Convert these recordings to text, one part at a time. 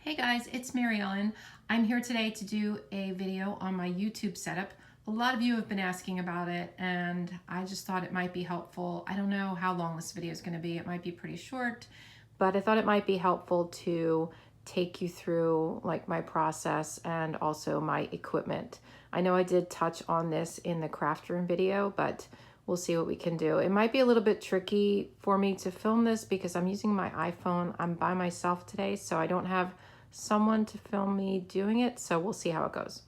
Hey guys, it's Mary Ellen. I'm here today to do a video on my YouTube setup. A lot of you have been asking about it and I just thought it might be helpful. I don't know how long this video is going to be. It might be pretty short, but I thought it might be helpful to take you through like my process and also my equipment. I know I did touch on this in the craft room video, but we'll see what we can do. It might be a little bit tricky for me to film this because I'm using my iPhone. I'm by myself today, so I don't have someone to film me doing it, so we'll see how it goes.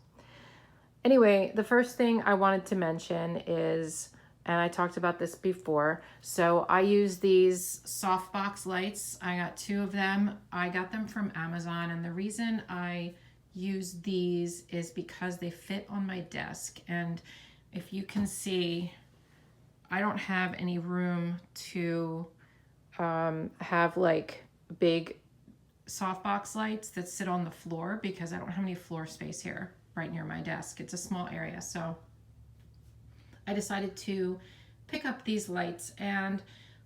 Anyway, the first thing I wanted to mention is, and I talked about this before, so I use these softbox lights. I got 2 of them. I got them from Amazon, and the reason I use these is because they fit on my desk, and if you can see, I don't have any room to have like big softbox lights that sit on the floor because I don't have any floor space here right near my desk. It's a small area, so I decided to pick up these lights, and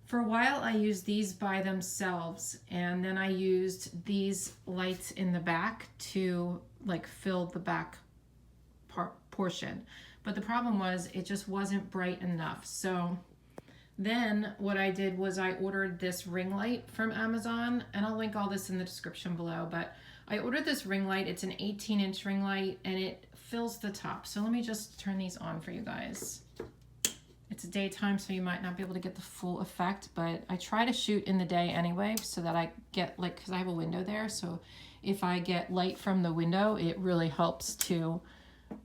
for a while I used these by themselves, and then I used these lights in the back to like fill the back portion, but the problem was it just wasn't bright enough. So then what I did was I ordered this ring light from Amazon, and I'll link all this in the description below, but I ordered this ring light. It's an 18-inch ring light and it fills the top. So let me just turn these on for you guys. It's daytime, so you might not be able to get the full effect, but I try to shoot in the day anyway so that I get like, because I have a window there, so if I get light from the window, it really helps to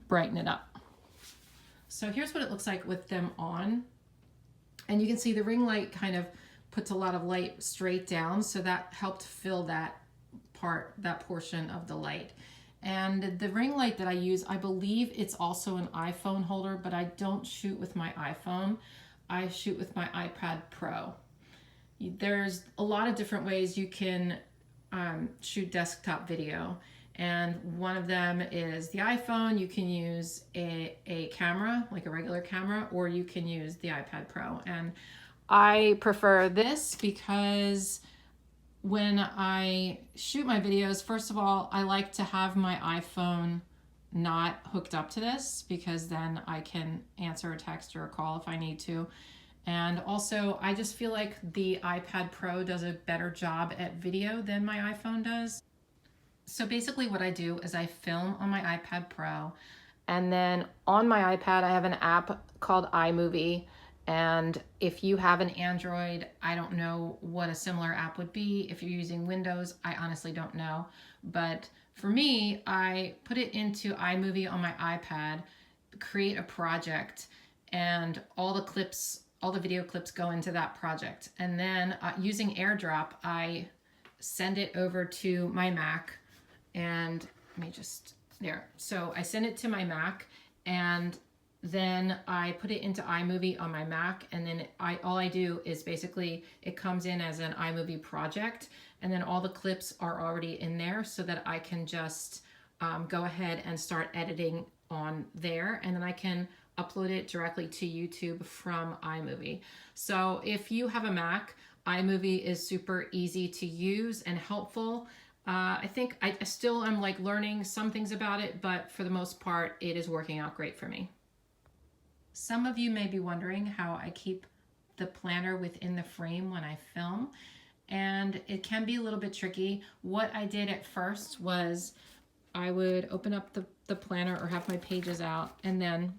brighten it up. So here's what it looks like with them on. And you can see the ring light kind of puts a lot of light straight down, so that helped fill that portion of the light. And the ring light that I use, I believe it's also an iPhone holder, but I don't shoot with my iPhone. I shoot with my iPad Pro. There's a lot of different ways you can shoot desktop video, and one of them is the iPhone. You can use a camera, like a regular camera, or you can use the iPad Pro. And I prefer this because when I shoot my videos, first of all, I like to have my iPhone not hooked up to this because then I can answer a text or a call if I need to. And also, I just feel like the iPad Pro does a better job at video than my iPhone does. So basically what I do is I film on my iPad Pro, and then on my iPad I have an app called iMovie, and if you have an Android, I don't know what a similar app would be. If you're using Windows, I honestly don't know. But for me, I put it into iMovie on my iPad, create a project, and all the video clips go into that project. And then using AirDrop, I send it over to my Mac. And let me just, there. So I send it to my Mac, and then I put it into iMovie on my Mac, and then all I do is basically it comes in as an iMovie project, and then all the clips are already in there so that I can just go ahead and start editing on there, and then I can upload it directly to YouTube from iMovie. So if you have a Mac, iMovie is super easy to use and helpful. I think I still am like learning some things about it, but for the most part, it is working out great for me. Some of you may be wondering how I keep the planner within the frame when I film, and it can be a little bit tricky. What I did at first was I would open up the planner or have my pages out, and then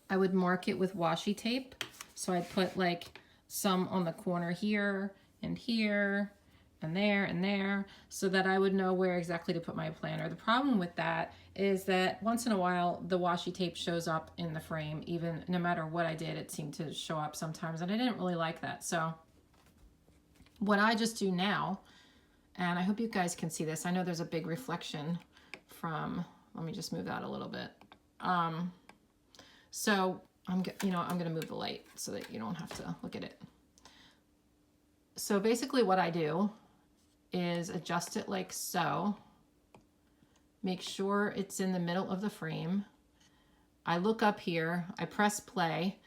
I would mark it with washi tape. So I'd put like some on the corner here and here, and there, so that I would know where exactly to put my planner. The problem with that is that once in a while the washi tape shows up in the frame. Even no matter what I did, it seemed to show up sometimes, and I didn't really like that. So what I just do now, and I hope you guys can see this, I know there's a big reflection from, let me just move that a little bit. So I'm gonna move the light so that you don't have to look at it. So basically what I do is adjust it like so, make sure it's in the middle of the frame. I look up here, I press play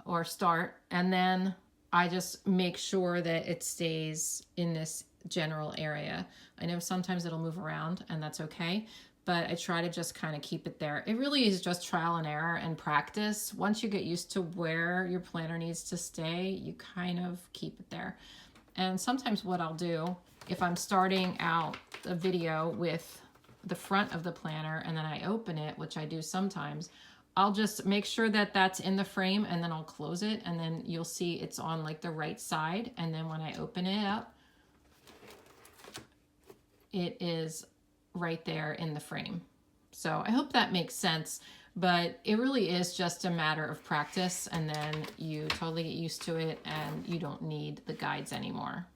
or start, and then I just make sure that it stays in this general area. I know sometimes it'll move around and that's okay, but I try to just kind of keep it there. It really is just trial and error and practice. Once you get used to where your planner needs to stay, you kind of keep it there. And sometimes what I'll do, if I'm starting out a video with the front of the planner and then I open it, which I do sometimes, I'll just make sure that that's in the frame and then I'll close it, and then you'll see it's on like the right side. And then when I open it up, it is right there in the frame. So I hope that makes sense, but it really is just a matter of practice, and then you totally get used to it and you don't need the guides anymore.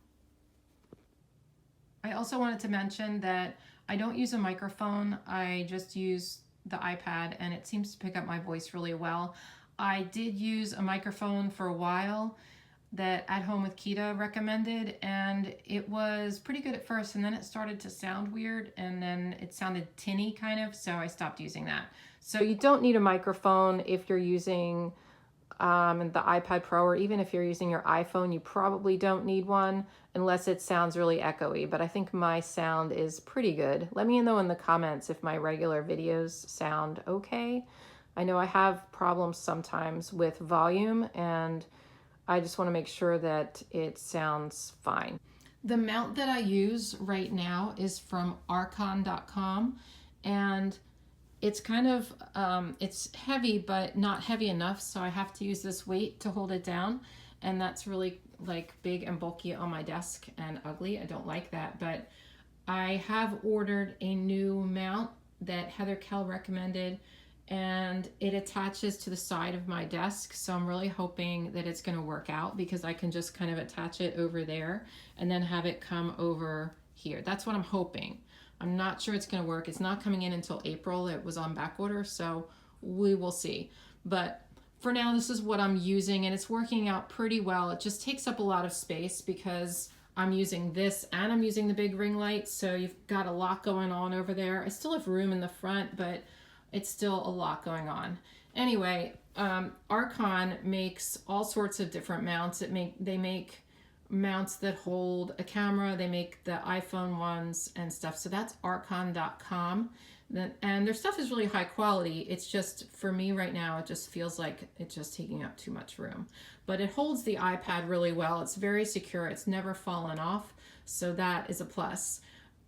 I also wanted to mention that I don't use a microphone. I just use the iPad and it seems to pick up my voice really well. I did use a microphone for a while that At Home with Kita recommended, and it was pretty good at first, and then it started to sound weird, and then it sounded tinny kind of, so I stopped using that. So you don't need a microphone if you're using the iPad Pro, or even if you're using your iPhone, you probably don't need one unless it sounds really echoey, but I think my sound is pretty good. Let me know in the comments if my regular videos sound okay. I know I have problems sometimes with volume, and I just want to make sure that it sounds fine. The mount that I use right now is from archon.com, and it's kind of, it's heavy, but not heavy enough, so I have to use this weight to hold it down, and that's really like big and bulky on my desk and ugly. I don't like that, but I have ordered a new mount that Heather Kell recommended, and it attaches to the side of my desk, so I'm really hoping that it's going to work out, because I can just kind of attach it over there and then have it come over here. That's what I'm hoping. I'm not sure it's going to work. It's not coming in until April. It was on back order, so we will see. But for now, this is what I'm using, and it's working out pretty well. It just takes up a lot of space because I'm using this and I'm using the big ring light, so you've got a lot going on over there. I still have room in the front, but it's still a lot going on. Anyway, Archon makes all sorts of different mounts. They make mounts that hold a camera. They make the iPhone ones and stuff. So that's archon.com. And their stuff is really high quality. It's just, for me right now, it just feels like it's just taking up too much room. But it holds the iPad really well. It's very secure. It's never fallen off. So that is a plus.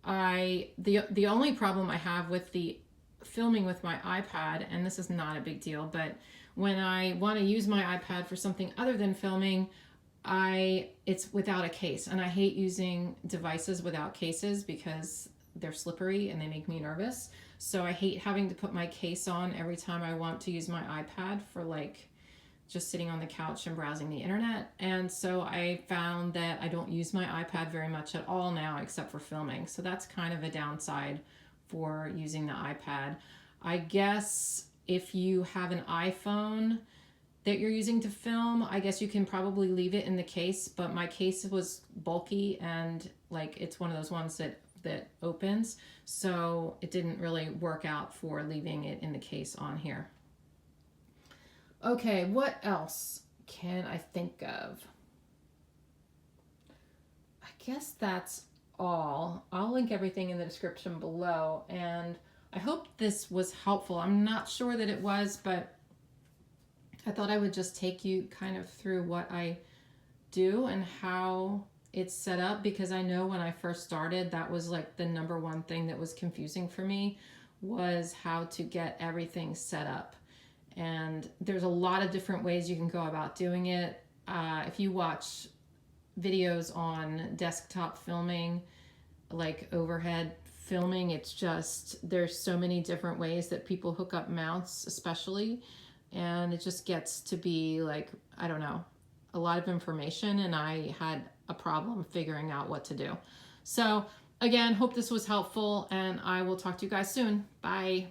The only problem I have with the filming with my iPad, and this is not a big deal, but when I want to use my iPad for something other than filming, it's without a case, and I hate using devices without cases because they're slippery and they make me nervous. So I hate having to put my case on every time I want to use my iPad for like just sitting on the couch and browsing the internet. And so I found that I don't use my iPad very much at all now except for filming. So that's kind of a downside for using the iPad. I guess if you have an iPhone that you're using to film, I guess you can probably leave it in the case, but my case was bulky and like it's one of those ones that opens, so it didn't really work out for leaving it in the case on here. Okay, what else can I think of? I guess that's all. I'll link everything in the description below, and I hope this was helpful. I'm not sure that it was, but I thought I would just take you kind of through what I do and how it's set up, because I know when I first started, that was like the number one thing that was confusing for me, was how to get everything set up. And there's a lot of different ways you can go about doing it. If you watch videos on desktop filming, like overhead filming, it's just, there's so many different ways that people hook up mounts especially, and it just gets to be like, I don't know, a lot of information, and I had a problem figuring out what to do. So again, hope this was helpful, and I will talk to you guys soon. Bye.